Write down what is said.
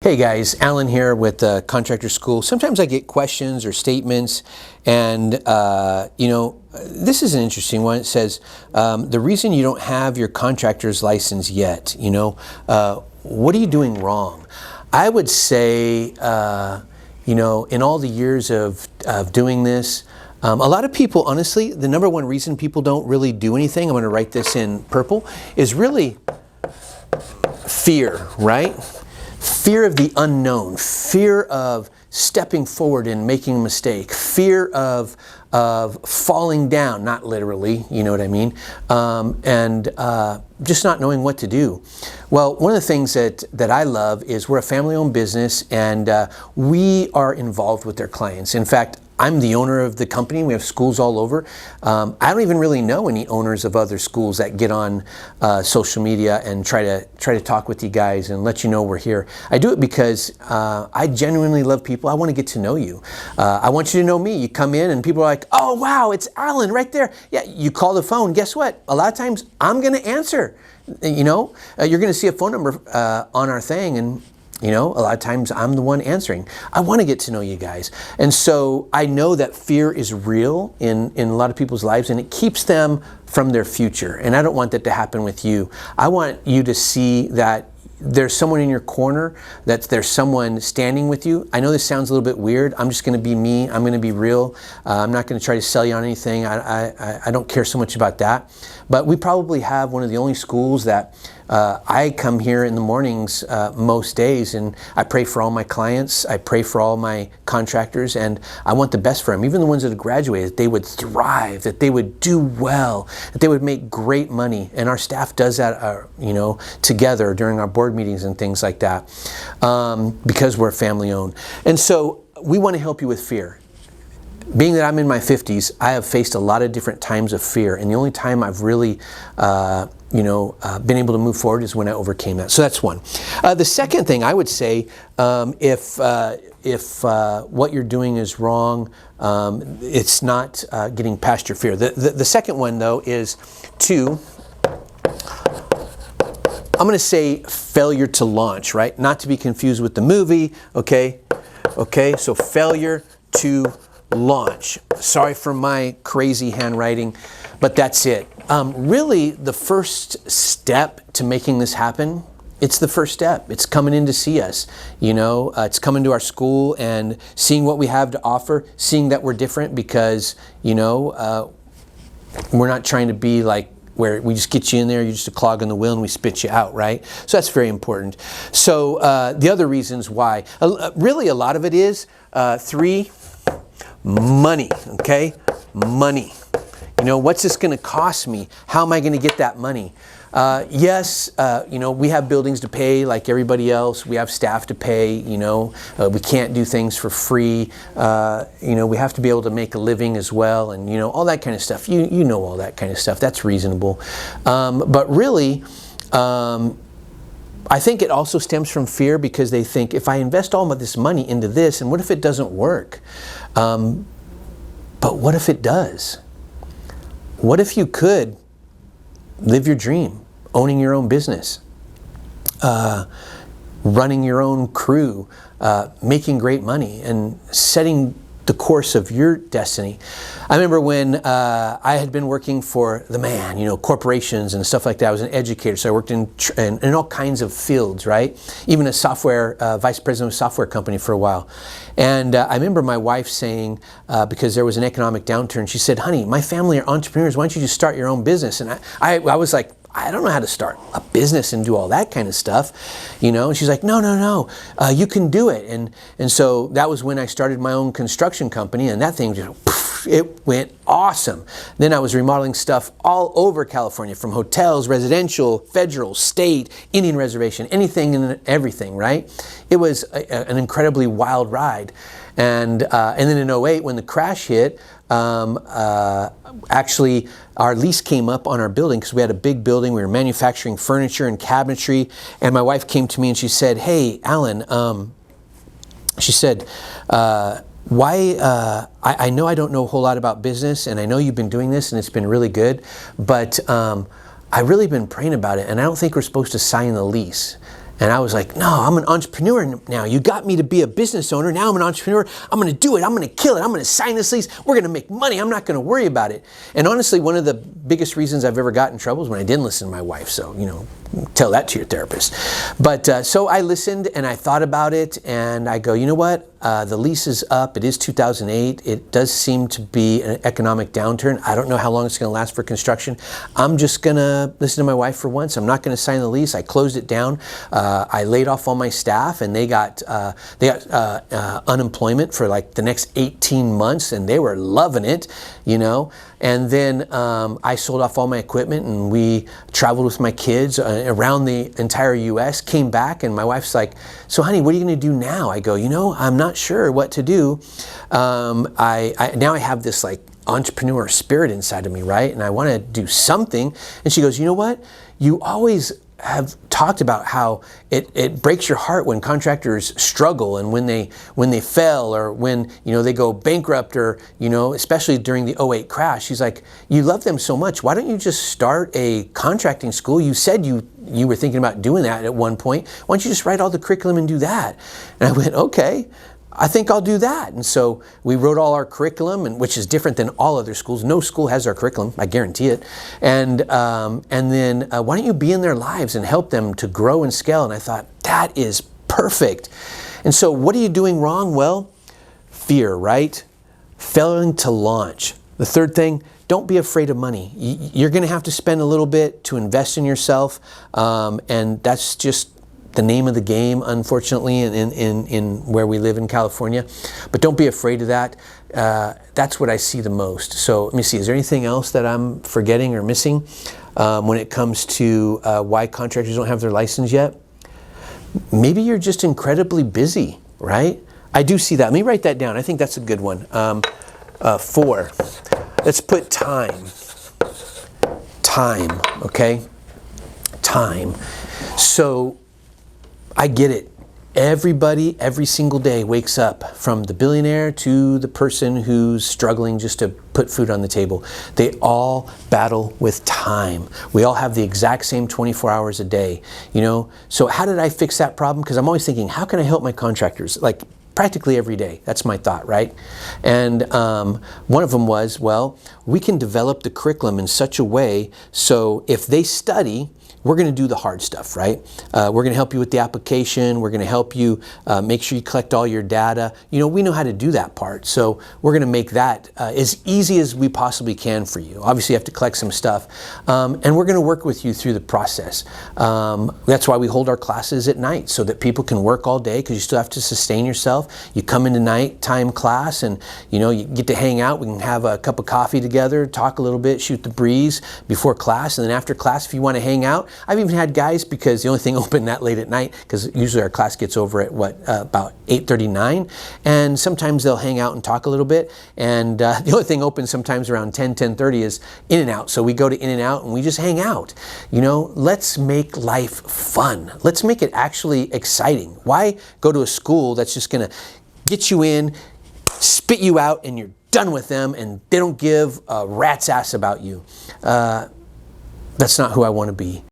Hey guys, Alan here with Contractor School. Sometimes I get questions or statements, and this is an interesting one. It says, the reason you don't have your contractor's license yet, what are you doing wrong? I would say, in all the years of doing this, a lot of people, honestly, the number one reason people don't really do anything, I'm going to write this in purple, is really fear, right? Fear of the unknown, fear of stepping forward and making a mistake, fear of falling down, not literally, you know what I mean, and just not knowing what to do. Well, one of the things that I love is we're a family-owned business, and we are involved with their clients. In fact, I'm the owner of the company. We have schools all over. I don't even really know any owners of other schools that get on social media and try to talk with you guys and let you know we're here. I do it because I genuinely love people. I want to get to know you. I want you to know me. You come in and people are like, "Oh wow, it's Alan right there." Yeah, you call the phone. Guess what? A lot of times I'm going to answer. You're going to see a phone number on our thing, and a lot of times I'm the one answering. I want to get to know you guys. And so I know that fear is real in a lot of people's lives, and it keeps them from their future. And I don't want that to happen with you. I want you to see that there's someone in your corner, that there's someone standing with you. I know this sounds a little bit weird. I'm just going to be me. I'm going to be real. I'm not going to try to sell you on anything. I don't care so much about that. But we probably have one of the only schools that I come here in the mornings most days, and I pray for all my clients. I pray for all my contractors, and I want the best for them. Even the ones that have graduated, that they would thrive, that they would do well, that they would make great money. And our staff does that, together during our board meetings and things like that, because we're family owned. And so we want to help you with fear. Being that I'm in my 50s, I have faced a lot of different times of fear, and the only time I've really been able to move forward is when I overcame that. So that's one. The second thing I would say, if what you're doing is wrong, it's not getting past your fear. The second one, though, is I'm going to say failure to launch, right? Not to be confused with the movie, okay? Okay, so failure to launch. Sorry for my crazy handwriting, but that's it. Really, the first step to making this happen, it's the first step. It's coming in to see us. It's coming to our school and seeing what we have to offer, seeing that we're different, because, we're not trying to be like where we just get you in there, you're just a clog in the wheel, and we spit you out, right? So that's very important. So the other reasons why, really a lot of it is, 3, money, okay? Money. What's this going to cost me? How am I going to get that money? Yes, we have buildings to pay like everybody else. We have staff to pay, we can't do things for free. We have to be able to make a living as well, and, all that kind of stuff. You know all that kind of stuff. That's reasonable. But really, I think it also stems from fear, because they think, if I invest all of this money into this, and what if it doesn't work? But what if it does? What if you could live your dream, owning your own business, running your own crew, making great money, and setting the course of your destiny? I remember when I had been working for the man, corporations and stuff like that. I was an educator, so I worked in all kinds of fields, right? Even a vice president of a software company for a while. And I remember my wife saying, because there was an economic downturn, she said, "Honey, my family are entrepreneurs. Why don't you just start your own business?" And I was like, I don't know how to start a business and do all that kind of stuff, And she's like, no, you can do it. And so that was when I started my own construction company, and that thing just, it went awesome. Then I was remodeling stuff all over California, from hotels, residential, federal, state, Indian reservation, anything and everything, right? It was an incredibly wild ride. And then in '08, when the crash hit, actually our lease came up on our building, because we had a big building. We were manufacturing furniture and cabinetry. And my wife came to me and she said, "Hey, Alan," she said, I know I don't know a whole lot about business, and I know you've been doing this and it's been really good, but I've really been praying about it, and I don't think we're supposed to sign the lease." And I was like, no, I'm an entrepreneur now. You got me to be a business owner. Now I'm an entrepreneur. I'm going to do it. I'm going to kill it. I'm going to sign this lease. We're going to make money. I'm not going to worry about it. And honestly, one of the biggest reasons I've ever gotten in trouble is when I didn't listen to my wife. So, tell that to your therapist. But so I listened and I thought about it and I go, you know what? The lease is up. It is 2008. It does seem to be an economic downturn. I don't know how long it's going to last for construction. I'm just going to listen to my wife for once. I'm not going to sign the lease. I closed it down. I laid off all my staff and they got unemployment for like the next 18 months and they were loving it, And then I sold off all my equipment and we traveled with my kids around the entire U.S., came back and my wife's like, so honey, what are you going to do now? I go, I'm not sure what to do. Now I have this like entrepreneur spirit inside of me, right? And I want to do something. And she goes, you know what? You always have talked about how it breaks your heart when contractors struggle and when they fail or when they go bankrupt or especially during the '08 crash. She's like, you love them so much. Why don't you just start a contracting school? You said you were thinking about doing that at one point. Why don't you just write all the curriculum and do that? And I went, okay. I think I'll do that. And so we wrote all our curriculum, which is different than all other schools. No school has our curriculum, I guarantee it. And then why don't you be in their lives and help them to grow and scale? And I thought, that is perfect. And so what are you doing wrong? Well, fear, right? Failing to launch. The third thing, don't be afraid of money. You're going to have to spend a little bit to invest in yourself. And that's just the name of the game, unfortunately, in where we live in California. But don't be afraid of that. That's what I see the most. So let me see, is there anything else that I'm forgetting or missing when it comes to why contractors don't have their license yet? Maybe you're just incredibly busy, right? I do see that. Let me write that down. I think that's a good one. 4. Let's put time. Time, okay? Time. So I get it. Everybody, every single day wakes up, from the billionaire to the person who's struggling just to put food on the table. They all battle with time. We all have the exact same 24 hours a day, So how did I fix that problem? Because I'm always thinking, how can I help my contractors? Like practically every day. That's my thought, right? And one of them was, well, we can develop the curriculum in such a way so if they study, we're going to do the hard stuff, right? We're going to help you with the application. We're going to help you make sure you collect all your data. We know how to do that part. So we're going to make that as easy as we possibly can for you. Obviously, you have to collect some stuff. And we're going to work with you through the process. That's why we hold our classes at night, so that people can work all day because you still have to sustain yourself. You come into nighttime class and, you get to hang out. We can have a cup of coffee together, talk a little bit, shoot the breeze before class. And then after class, if you want to hang out, I've even had guys, because the only thing open that late at night, because usually our class gets over at about 8:39, and sometimes they'll hang out and talk a little bit, and the only thing open sometimes around 10:30 is In-N-Out. So we go to In-N-Out and we just hang out. Let's make life fun. Let's make it actually exciting. Why go to a school that's just going to get you in, spit you out, and you're done with them, and they don't give a rat's ass about you? That's not who I want to be.